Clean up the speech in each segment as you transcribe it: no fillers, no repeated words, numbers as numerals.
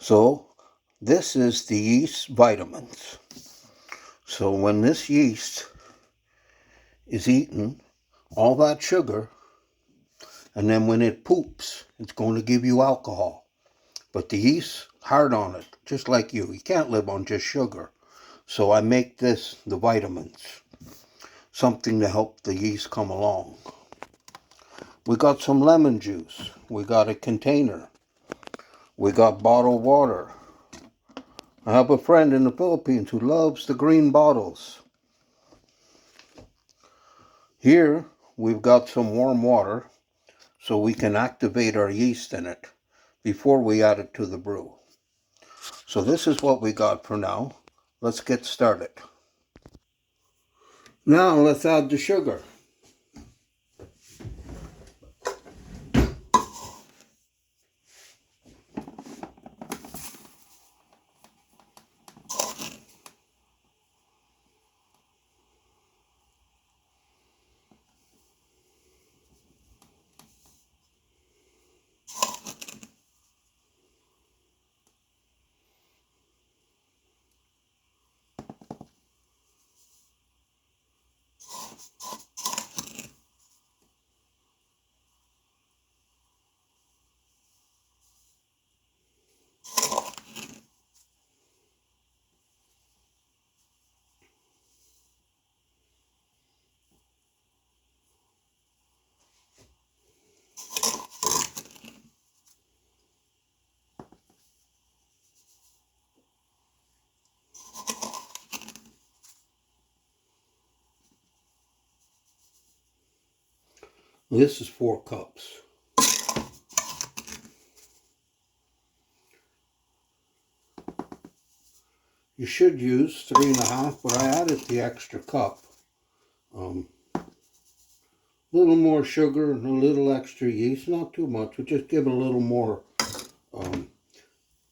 So this is the yeast vitamins. So when this yeast is eaten, all that sugar, and then when it poops, it's going to give you alcohol. But the yeast's hard on it, just like you. You can't live on just sugar. So I make this the vitamins, something to help the yeast come along. We got some lemon juice. We got a container. We got bottled water. I have a friend in the Philippines who loves the green bottles. Here we've got some warm water so we can activate our yeast in it before we add it to the brew. So this is what we got for now. Let's get started. Now let's add the sugar. This is 4 cups. You should use 3.5, but I added the extra cup. A little more sugar and a little extra yeast, not too much, but just give it a little more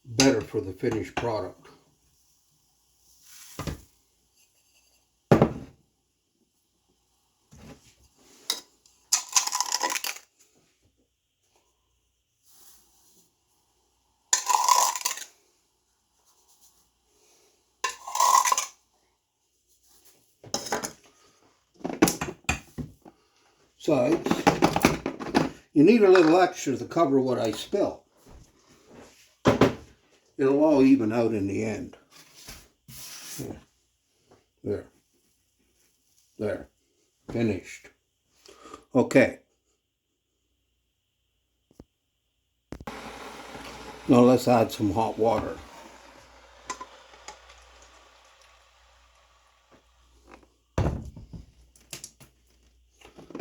better for the finished product. Sides, you need a little extra to cover what I spill. It'll all even out in the end. There, finished. Okay, now let's add some hot water.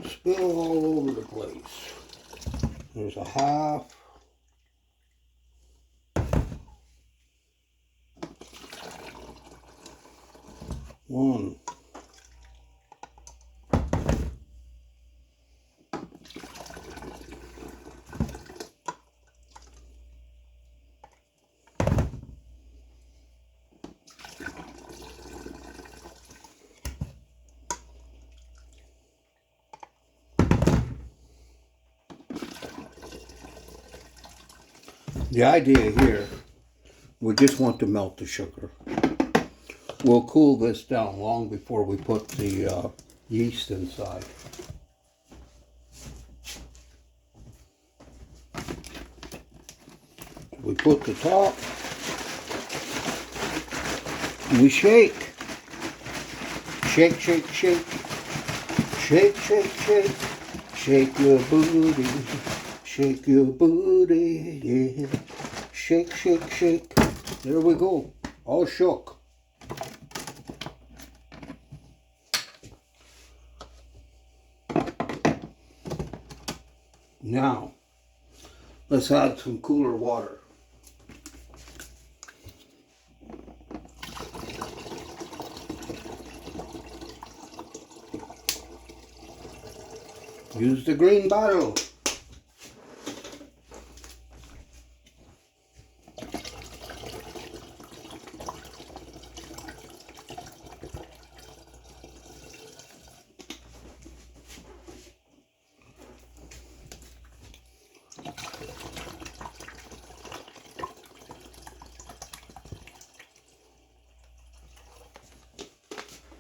Spill all over the place. There's a half. One. The idea here, we just want to melt the sugar. We'll cool this down long before we put the yeast inside. We put the top, and we shake. Shake, shake, shake. Shake, shake, shake. Shake your booty. Shake your booty, yeah. Shake, shake, shake. There we go. All shook. Now, let's add some cooler water. Use the green bottle.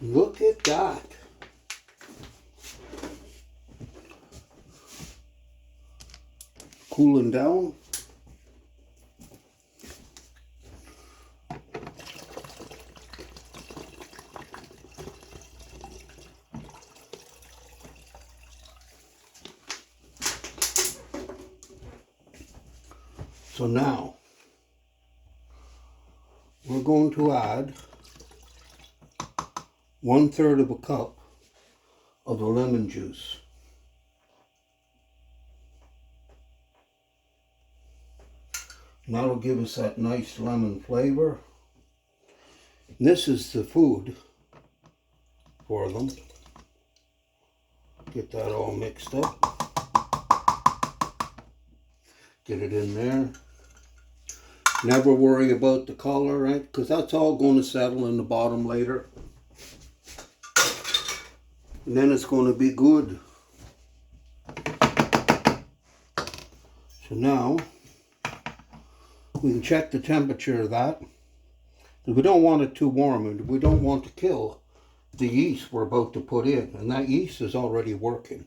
Look at that. Cooling down. So now we're going to add 1/3 of a cup of the lemon juice. And that'll give us that nice lemon flavor. And this is the food for them. Get that all mixed up. Get it in there. Never worry about the color, right? Because that's all going to settle in the bottom later. And then it's going to be good. So now we can check the temperature of that. We don't want it too warm, and we don't want to kill the yeast we're about to put in. And that yeast is already working.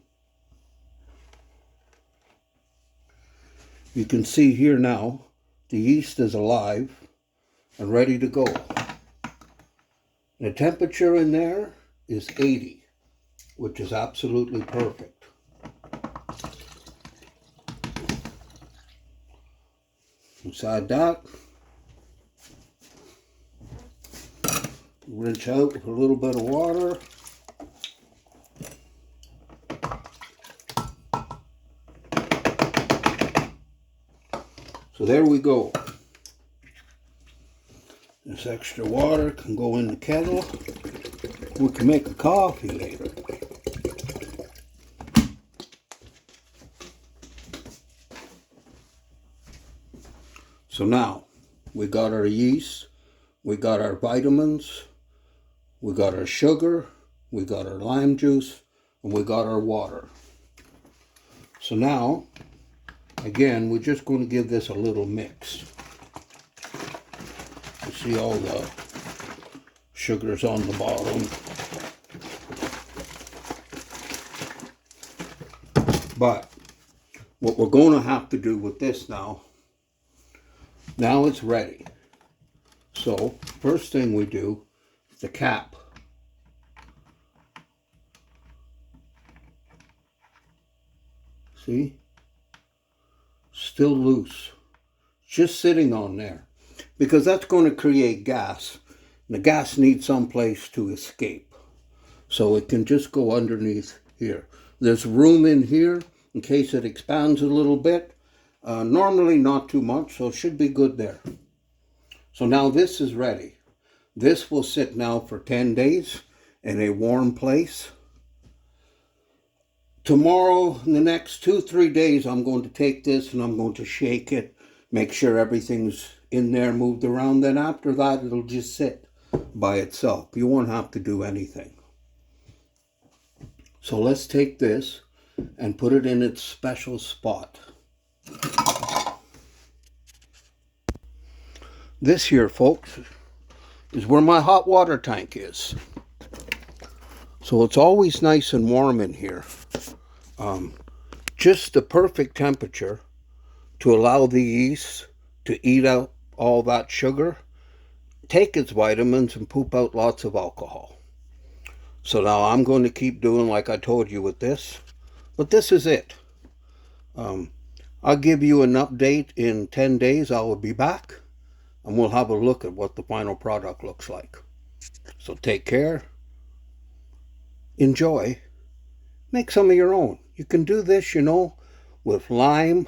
You can see here now, the yeast is alive and ready to go. The temperature in there is 80, which is absolutely perfect. Inside that, rinse out with a little bit of water. So there we go. This extra water can go in the kettle. We can make a coffee later. So now, we got our yeast, we got our vitamins, we got our sugar, we got our lime juice, and we got our water. So now, again, we're just going to give this a little mix. You see all the sugars on the bottom. But what we're going to have to do with this now it's ready. So first thing we do is the cap. See? Still loose. Just sitting on there. Because that's going to create gas. And the gas needs some place to escape. So it can just go underneath here. There's room in here in case it expands a little bit. Normally not too much, so it should be good there. So now this is ready. This will sit now for 10 days in a warm place. Tomorrow, in the next 2-3 days, I'm going to take this and I'm going to shake it, make sure everything's in there, moved around. Then after that, it'll just sit by itself. You won't have to do anything. So let's take this and put it in its special spot. This here, folks, is where my hot water tank is. So it's always nice and warm in here. Just the perfect temperature to allow the yeast to eat out all that sugar, take its vitamins, and poop out lots of alcohol. So now I'm going to keep doing like I told you with this. But this is it. I'll give you an update in 10 days. I will be back and we'll have a look at what the final product looks like. So take care. Enjoy. Make some of your own. You can do this, you know, with lime,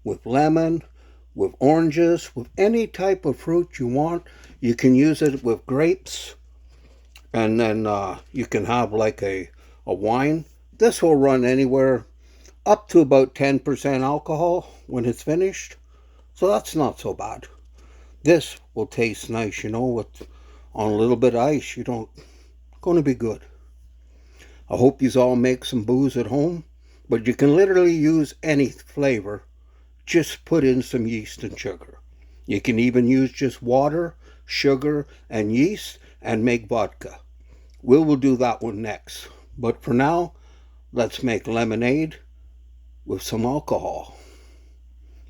with lemon, with oranges, with any type of fruit you want. You can use it with grapes. And then you can have like a wine. This will run anywhere up to about 10% alcohol when it's finished. So that's not so bad. This will taste nice, you know, with on a little bit of ice. Going to be good. I hope you all make some booze at home. But you can literally use any flavor. Just put in some yeast and sugar. You can even use just water, sugar, and yeast and make vodka. We will do that one next. But for now, let's make lemonade with some alcohol.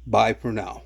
Bye for now.